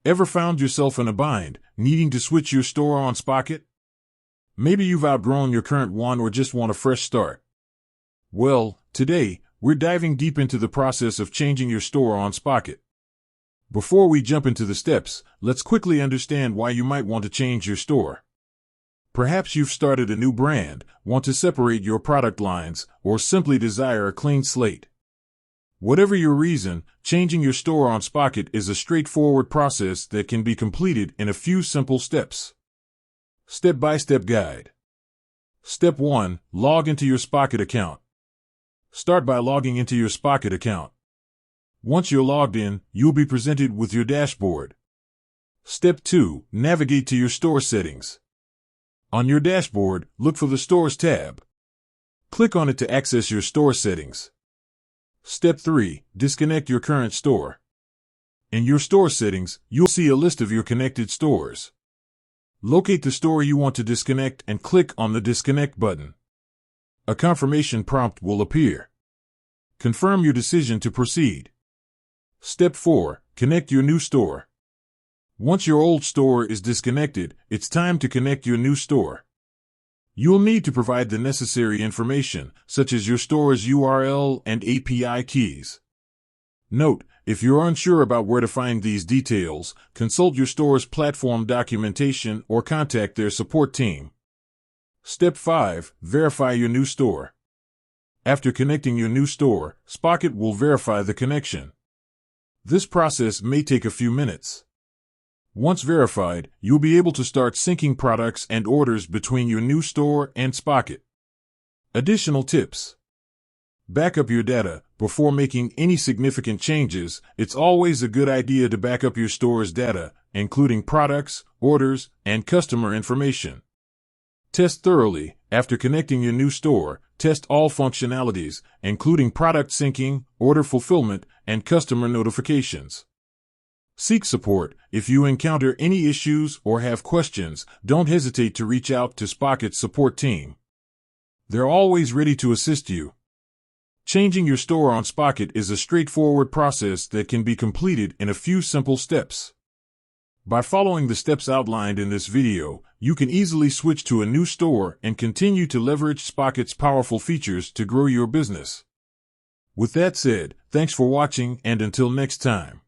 Ever found yourself in a bind, needing to switch your store on Spocket? Maybe you've outgrown your current one or just want a fresh start. Well, today, we're diving deep into the process of changing your store on Spocket. Before we jump into the steps, let's quickly understand why you might want to change your store. Perhaps you've started a new brand, want to separate your product lines, or simply desire a clean slate. Whatever your reason, changing your store on Spocket is a straightforward process that can be completed in a few simple steps. Step-by-step guide. Step 1. Log into your Spocket account. Start by logging into your Spocket account. Once you're logged in, you'll be presented with your dashboard. Step 2. Navigate to your store settings. On your dashboard, look for the Stores tab. Click on it to access your store settings. Step 3. Disconnect your current store. In your store settings, you'll see a list of your connected stores. Locate the store you want to disconnect and click on the Disconnect button. A confirmation prompt will appear. Confirm your decision to proceed. Step 4. Connect your new store. Once your old store is disconnected, it's time to connect your new store. You'll need to provide the necessary information, such as your store's URL and API keys. Note, if you're unsure about where to find these details, consult your store's platform documentation or contact their support team. Step 5. Verify your new store. After connecting your new store, Spocket will verify the connection. This process may take a few minutes. Once verified, you'll be able to start syncing products and orders between your new store and Spocket. Additional tips. Back up your data. Before making any significant changes, it's always a good idea to back up your store's data, including products, orders, and customer information. Test thoroughly. After connecting your new store, test all functionalities, including product syncing, order fulfillment, and customer notifications. Seek support. If you encounter any issues or have questions, don't hesitate to reach out to Spocket's support team. They're always ready to assist you. Changing your store on Spocket is a straightforward process that can be completed in a few simple steps. By following the steps outlined in this video, you can easily switch to a new store and continue to leverage Spocket's powerful features to grow your business. With that said, thanks for watching, and until next time.